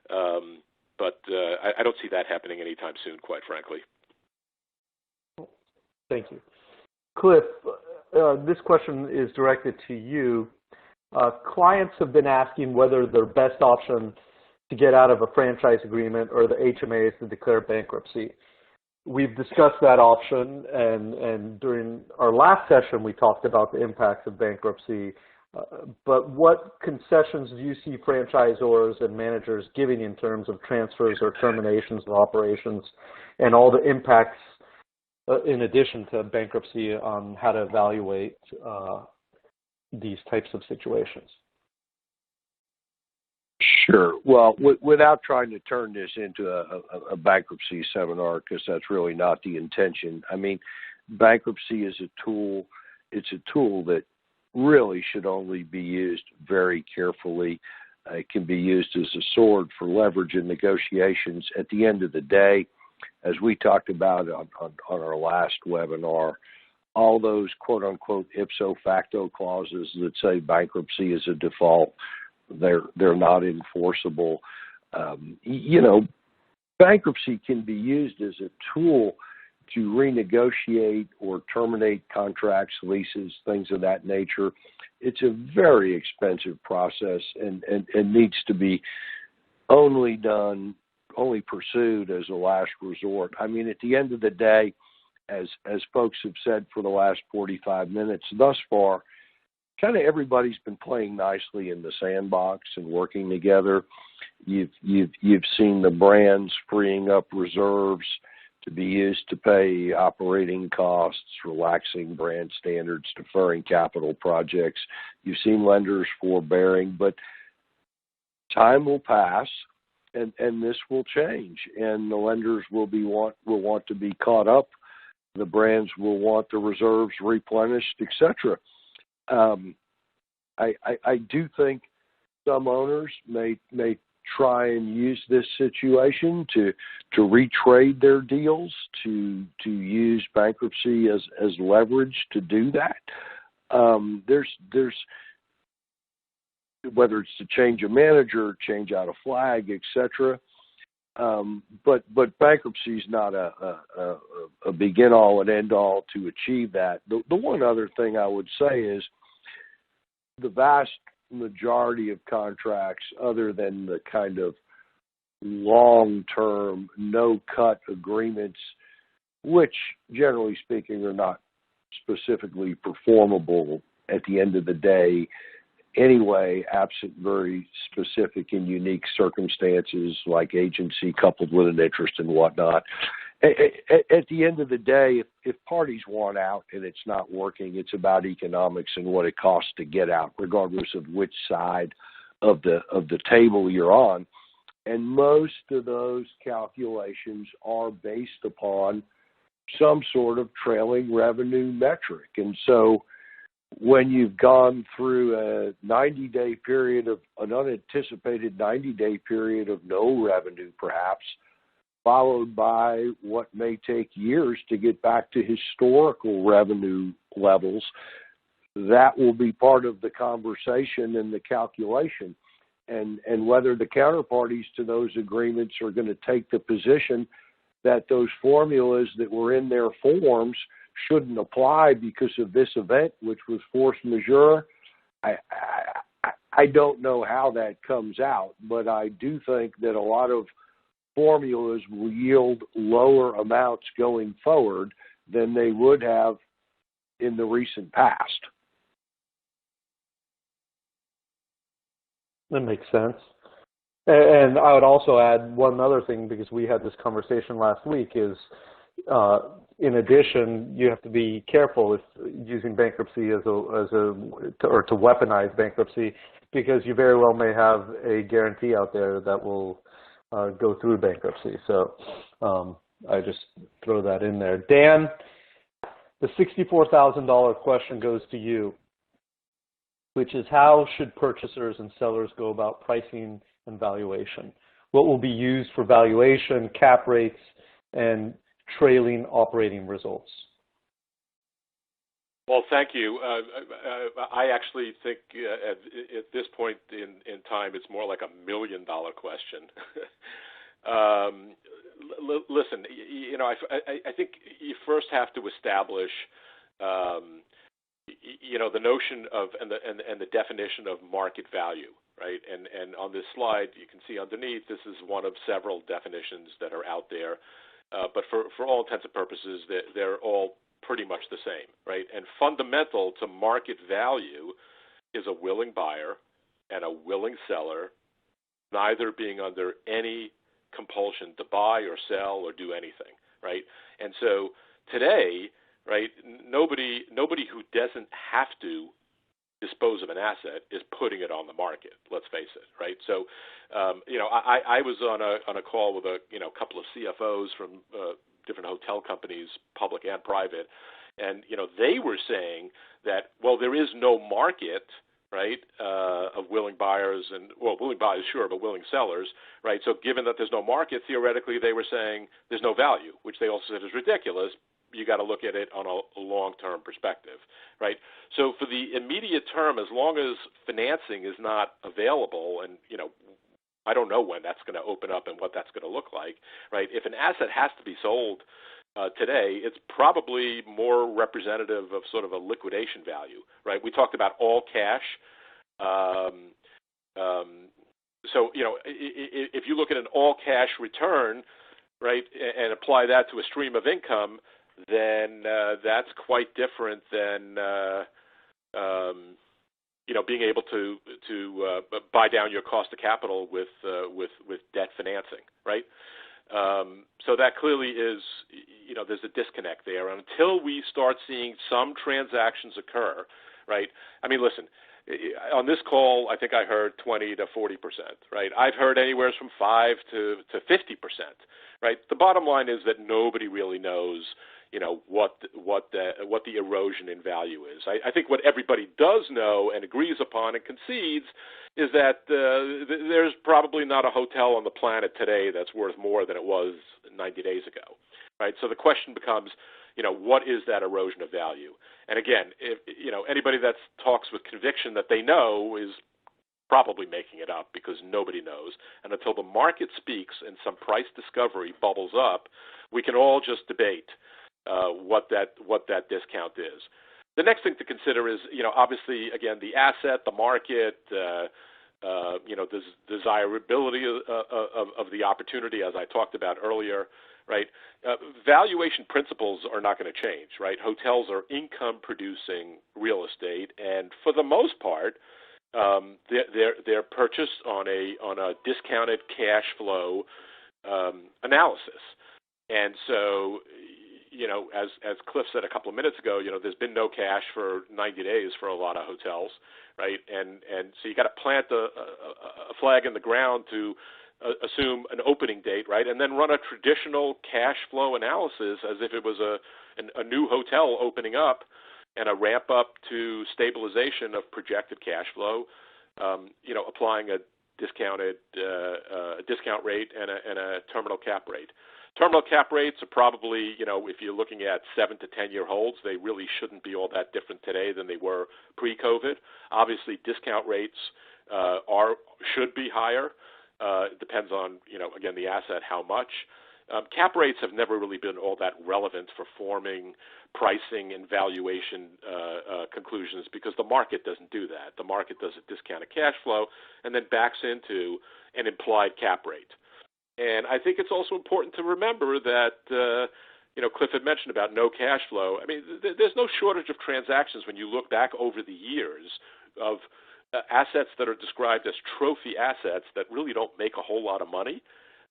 But I don't see that happening anytime soon, quite frankly. Thank you. Cliff, this question is directed to you. Clients have been asking whether their best option to get out of a franchise agreement or the HMA is to declare bankruptcy. We've discussed that option, and during our last session we talked about the impacts of bankruptcy. But what concessions do you see franchisors and managers giving in terms of transfers or terminations of operations and all the impacts in addition to bankruptcy on how to evaluate these types of situations? Sure. Well, without trying to turn this into a bankruptcy seminar, because that's really not the intention. I mean, bankruptcy is a tool. It's a tool that really should only be used very carefully. It can be used as a sword for leverage in negotiations. At the end of the day, as we talked about on our last webinar, all those quote-unquote ipso facto clauses that say bankruptcy is a default, they're not enforceable. Bankruptcy can be used as a tool to renegotiate or terminate contracts, leases, things of that nature. It's a very expensive process and needs to be only pursued as a last resort. I mean, at the end of the day, as folks have said for the last 45 minutes thus far, kind of everybody's been playing nicely in the sandbox and working together. You've seen the brands freeing up reserves to be used to pay operating costs, relaxing brand standards, deferring capital projects. You've seen lenders forbearing, but time will pass and this will change, and the lenders will want to be caught up. The brands will want the reserves replenished, etc. I do think some owners may try and use this situation to retrade their deals, to use bankruptcy as leverage to do that. There's whether it's to change a manager, change out a flag, etc. But bankruptcy is not a begin all and end all to achieve that. The one other thing I would say is the vast majority of contracts, other than the kind of long-term no-cut agreements, which generally speaking are not specifically performable at the end of the day anyway, absent very specific and unique circumstances like agency coupled with an interest and whatnot. At the end of the day, if parties want out and it's not working, it's about economics and what it costs to get out, regardless of which side of the table you're on. And most of those calculations are based upon some sort of trailing revenue metric. And so when you've gone through a 90-day period of an unanticipated 90-day period of no revenue, perhaps, followed by what may take years to get back to historical revenue levels, that will be part of the conversation and the calculation. And whether the counterparties to those agreements are going to take the position that those formulas that were in their forms shouldn't apply because of this event, which was force majeure, I don't know how that comes out, but I do think that a lot of formulas will yield lower amounts going forward than they would have in the recent past. That makes sense. And I would also add one other thing, because we had this conversation last week, is in addition, you have to be careful with using bankruptcy or to weaponize bankruptcy, because you very well may have a guarantee out there that will go through bankruptcy. So I just throw that in there. Dan, the $64,000 question goes to you, which is, how should purchasers and sellers go about pricing and valuation? What will be used for valuation, cap rates, and trailing operating results? Well, thank you. I actually think at this point in time, it's more like $1 million question. Listen, I think you first have to establish, the notion of and the definition of market value, right? And on this slide, you can see underneath, this is one of several definitions that are out there. But for all intents and purposes, they're all pretty much the same, right? And fundamental to market value is a willing buyer and a willing seller, neither being under any compulsion to buy or sell or do anything, right? And so today, right, nobody who doesn't have to dispose of an asset is putting it on the market. Let's face it, right? So, I was on a call with a couple of CFOs from different hotel companies, public and private, and they were saying that, well, there is no market, right, of willing buyers and, well, willing buyers, sure, but willing sellers, right? So given that there's no market, theoretically they were saying there's no value, which they also said is ridiculous. You got to look at it on a long-term perspective, right? So for the immediate term, as long as financing is not available, and I don't know when that's going to open up and what that's going to look like, right? If an asset has to be sold today, it's probably more representative of sort of a liquidation value, right? We talked about all cash. So if you look at an all cash return, right, and apply that to a stream of income, then that's quite different than being able to buy down your cost of capital with debt financing, right? So that clearly is, there's a disconnect there. Until we start seeing some transactions occur, right? I mean, listen, on this call, I think I heard 20 to 40%, right? I've heard anywhere from 5 to 50%, right? The bottom line is that nobody really knows what the erosion in value is. I think what everybody does know and agrees upon and concedes is that there's probably not a hotel on the planet today that's worth more than it was 90 days ago, right? So the question becomes, what is that erosion of value? And again, if anybody that talks with conviction that they know is probably making it up, because nobody knows. And until the market speaks and some price discovery bubbles up, we can all just debate what that discount is. The next thing to consider is, obviously, again, the asset, the market, the desirability of the opportunity, as I talked about earlier, right? Valuation principles are not going to change, right? Hotels are income-producing real estate, and for the most part, they're purchased on a discounted cash flow analysis, and so. As Cliff said a couple of minutes ago, there's been no cash for 90 days for a lot of hotels, right? And so you got to plant a flag in the ground to assume an opening date, right? And then run a traditional cash flow analysis as if it was a new hotel opening up, and a ramp up to stabilization of projected cash flow, applying a discount rate and a terminal cap rate. Terminal cap rates are probably, if you're looking at 7 to 10 year holds, they really shouldn't be all that different today than they were pre-COVID. Obviously, discount rates should be higher. It depends on, again, the asset, how much. Cap rates have never really been all that relevant for forming pricing and valuation conclusions because the market doesn't do that. The market does a discounted cash flow and then backs into an implied cap rate. And I think it's also important to remember that, Cliff had mentioned about no cash flow. I mean, there's no shortage of transactions when you look back over the years of assets that are described as trophy assets that really don't make a whole lot of money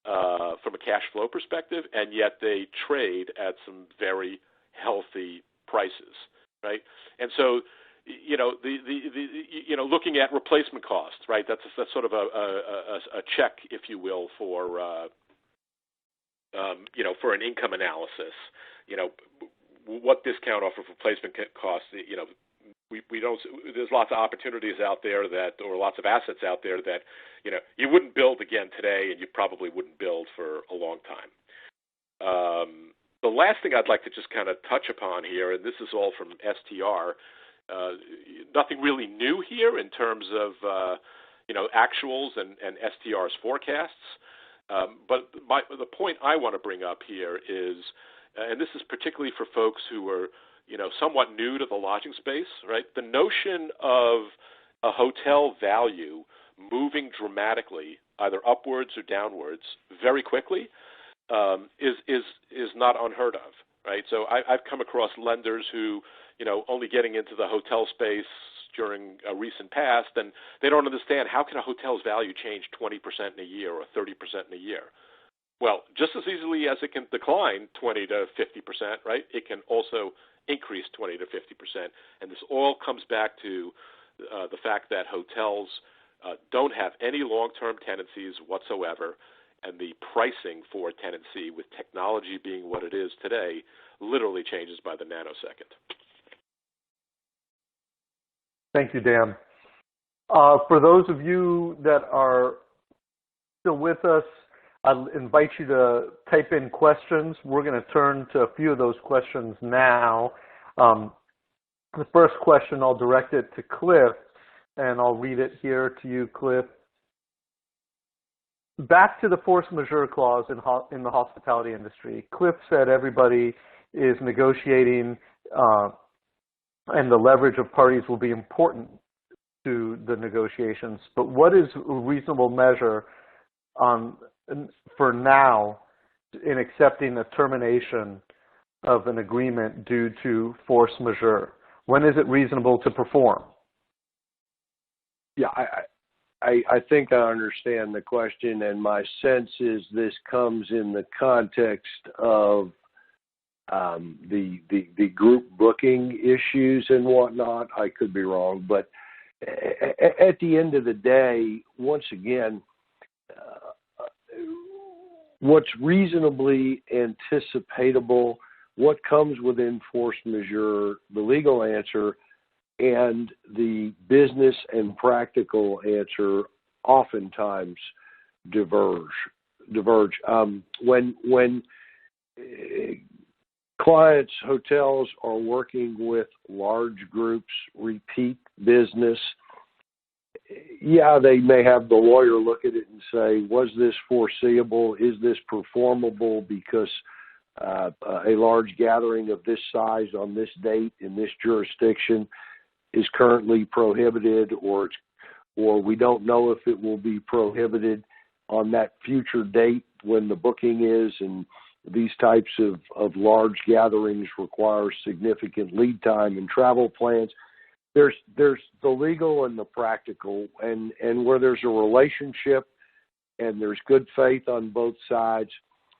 from a cash flow perspective, and yet they trade at some very healthy prices, right? And so, looking at replacement costs, right? That's sort of a check, if you will, for for an income analysis. What discount off of replacement costs? We don't. There's lots of opportunities out there or lots of assets out there that you wouldn't build again today, and you probably wouldn't build for a long time. The last thing I'd like to just kind of touch upon here, and this is all from STR. Nothing really new here in terms of actuals and STR's forecasts. But the point I want to bring up here is, and this is particularly for folks who are somewhat new to the lodging space, right? The notion of a hotel value moving dramatically, either upwards or downwards, very quickly, is not unheard of, right? So I've come across lenders who, only getting into the hotel space during a recent past, and they don't understand how can a hotel's value change 20% in a year or 30% in a year. Well, just as easily as it can decline 20 to 50%, right? It can also increase 20 to 50%. And this all comes back to the fact that hotels don't have any long-term tenancies whatsoever, and the pricing for tenancy, with technology being what it is today, literally changes by the nanosecond. Thank you, Dan. For those of you that are still with us, I'll invite you to type in questions. We're going to turn to a few of those questions now. The first question, I'll direct it to Cliff, and I'll read it here to you, Cliff. Back to the force majeure clause in the hospitality industry. Cliff said everybody is negotiating, and the leverage of parties will be important to the negotiations. But what is a reasonable measure for now in accepting a termination of an agreement due to force majeure? When is it reasonable to perform? Yeah, I think I understand the question, and my sense is this comes in the context of the group booking issues and whatnot. I could be wrong, but at the end of the day, once again, what's reasonably anticipatable, what comes within force majeure, the legal answer, and the business and practical answer oftentimes diverge. When clients, hotels are working with large groups, repeat business, yeah, they may have the lawyer look at it and say, was this foreseeable? Is this performable because a large gathering of this size on this date in this jurisdiction is currently prohibited, or we don't know if it will be prohibited on that future date when the booking is, and these types of large gatherings require significant lead time and travel plans. There's the legal and the practical, and where there's a relationship and there's good faith on both sides,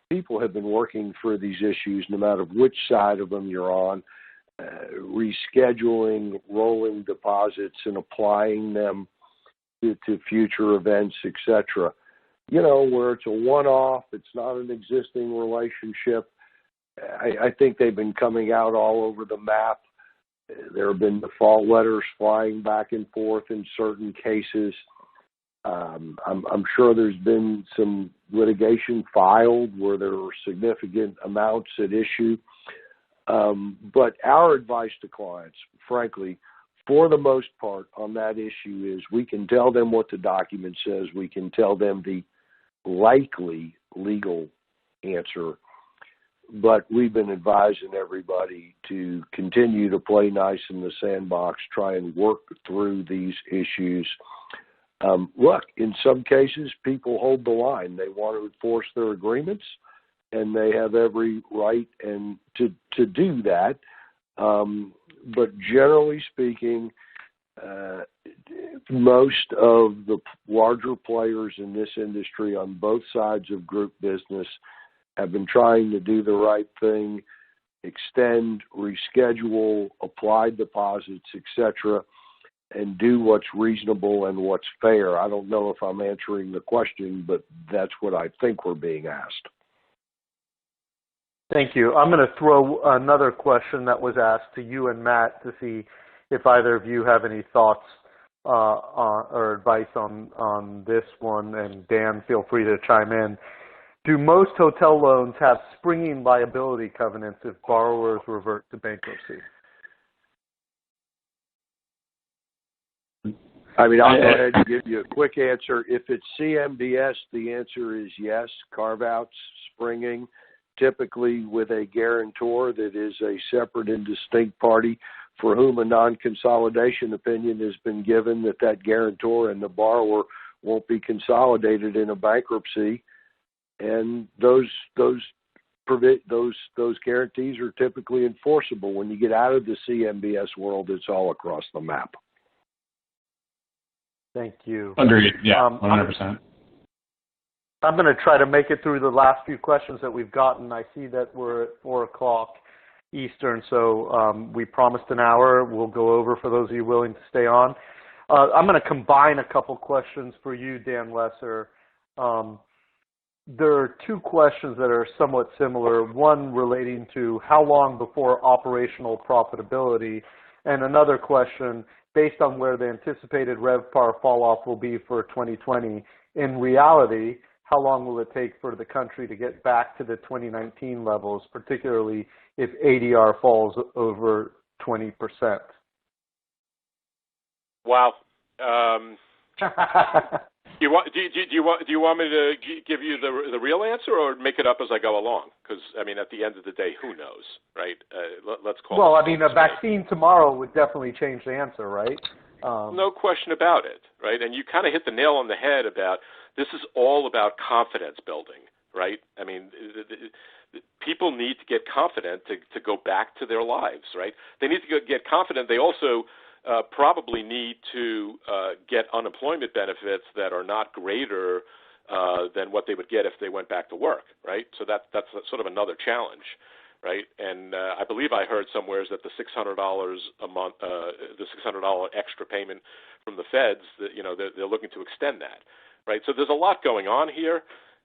people have been working for these issues no matter which side of them you're on, rescheduling, rolling deposits, and applying them to future events, etc. Where it's a one-off, it's not an existing relationship. I think they've been coming out all over the map There have been default letters flying back and forth in certain cases. I'm sure there's been some litigation filed where there are significant amounts at issue. But our advice to clients, frankly, for the most part on that issue is we can tell them what the document says. We can tell them the likely legal answer. But we've been advising everybody to continue to play nice in the sandbox, try and work through these issues. Look, in some cases, people hold the line. They want to enforce their agreements, and they have every right and to do that. But generally speaking, most of the larger players in this industry on both sides of group business have been trying to do the right thing, extend, reschedule, apply deposits, etc., and do what's reasonable and what's fair. I don't know if I'm answering the question, but that's what I think we're being asked. Thank you. I'm going to throw another question that was asked to you and Matt to see if either of you have any thoughts or advice on this one, and Dan, feel free to chime in. Do most hotel loans have springing liability covenants if borrowers revert to bankruptcy? I mean, I'll go ahead and give you a quick answer. If it's CMBS, the answer is yes, carve-outs, springing, typically with a guarantor that is a separate and distinct party for whom a non-consolidation opinion has been given that that guarantor and the borrower won't be consolidated in a bankruptcy. And those guarantees are typically enforceable. When you get out of the CMBS world, it's all across the map. Thank you. Agreed. Yeah, 100%. I'm going to try to make it through the last few questions that we've gotten. I see that we're at 4 o'clock Eastern, so we promised an hour. We'll go over for those of you willing to stay on. I'm going to combine a couple questions for you, Dan Lesser. There are 2 questions that are somewhat similar, one relating to how long before operational profitability, and another question based on where the anticipated RevPAR fall-off will be for 2020. In reality, how long will it take for the country to get back to the 2019 levels, particularly if ADR falls over 20%? Wow. Do you want me to give you the real answer or make it up as I go along? Because I mean, at the end of the day, who knows, right? Let's call. Well, I mean, a vaccine tomorrow would definitely change the answer, right? No question about it, right? And you kind of hit the nail on the head about this is all about confidence building, right? I mean, people need to get confident to go back to their lives, right? They need to get confident. They also probably need to get unemployment benefits that are not greater than what they would get if they went back to work, right? So that's sort of another challenge, right? And I believe I heard somewhere that the $600 a month, the $600 extra payment from the feds, that they're looking to extend that, right? So there's a lot going on here.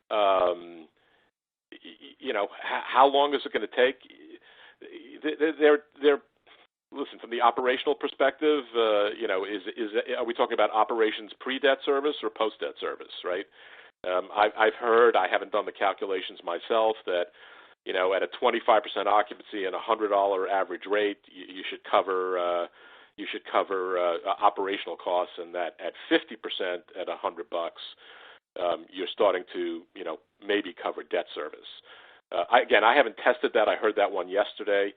How long is it going to take? Listen, from the operational perspective, are we talking about operations pre-debt service or post-debt service, right? I've heard, I haven't done the calculations myself, that at a 25% occupancy and a $100 average rate, you should cover operational costs, and that at 50% at $100, you're starting to maybe cover debt service. I haven't tested that. I heard that one yesterday.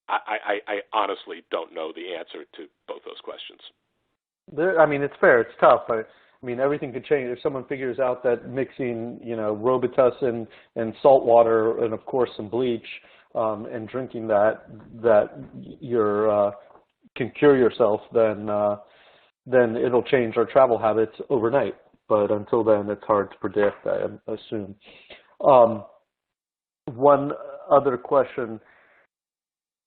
I honestly don't know the answer to both those questions. I mean, it's fair. It's tough. I mean, everything could change. If someone figures out that mixing, Robitussin and salt water and, of course, some bleach and drinking that you can cure yourself, then it'll change our travel habits overnight. But until then, it's hard to predict, I assume. One other question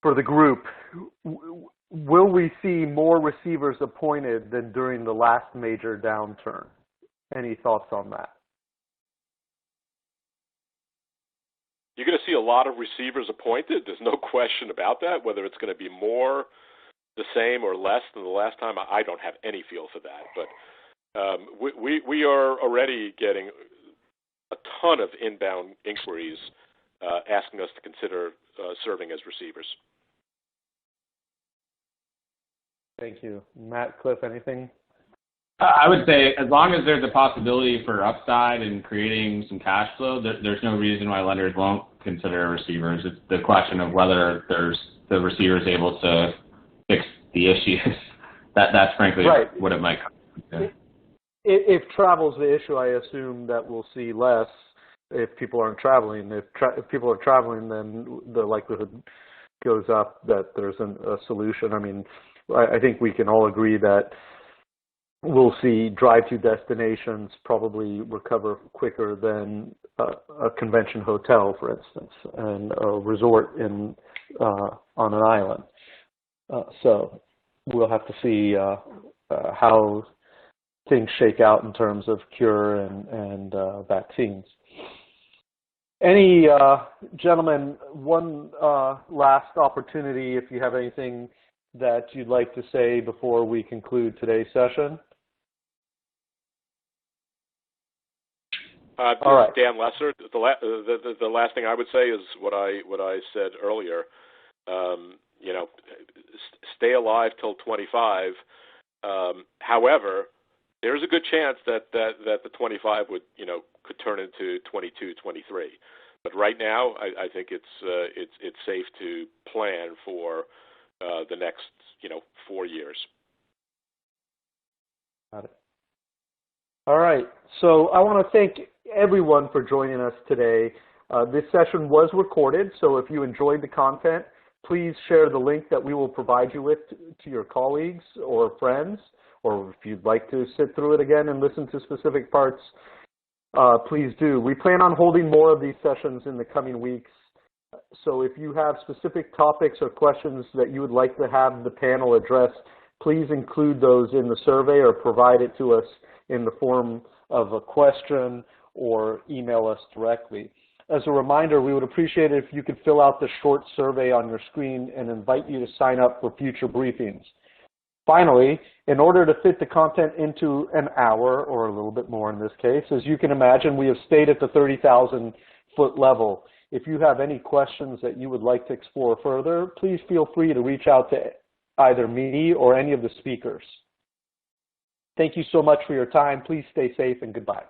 for the group: will we see more receivers appointed than during the last major downturn? Any thoughts on that? You're going to see a lot of receivers appointed. There's no question about that. Whether it's going to be more, the same, or less than the last time, I don't have any feel for that. But we are already getting a ton of inbound inquiries asking us to consider serving as receivers. Thank you. Matt, Cliff, anything? I would say as long as there's a possibility for upside and creating some cash flow, there's no reason why lenders won't consider receivers. It's the question of whether the receiver is able to fix the issues. That's frankly right. what it might come to. If travel's the issue, I assume that we'll see less if people aren't traveling. If people are traveling, then the likelihood goes up that there's a solution. I mean, I think we can all agree that we'll see drive-to destinations probably recover quicker than a convention hotel, for instance, and a resort on an island. So we'll have to see how things shake out in terms of cure and vaccines. Any gentlemen, one last opportunity if you have anything that you'd like to say before we conclude today's session? All right. Dan Lesser. The last thing I would say is what I said earlier. Stay alive till 25. However, there's a good chance that the 25 could turn into 22, 23. But right now, I think it's safe to plan for the next 4 years. Got it. All right. So I want to thank everyone for joining us today. This session was recorded, so if you enjoyed the content, please share the link that we will provide you with to your colleagues or friends, or if you'd like to sit through it again and listen to specific parts, please do. We plan on holding more of these sessions in the coming weeks, so if you have specific topics or questions that you would like to have the panel address, please include those in the survey or provide it to us in the form of a question or email us directly. As a reminder, we would appreciate it if you could fill out the short survey on your screen and invite you to sign up for future briefings. Finally, in order to fit the content into an hour, or a little bit more in this case, as you can imagine, we have stayed at the 30,000-foot level. If you have any questions that you would like to explore further, please feel free to reach out to either me or any of the speakers. Thank you so much for your time. Please stay safe and goodbye.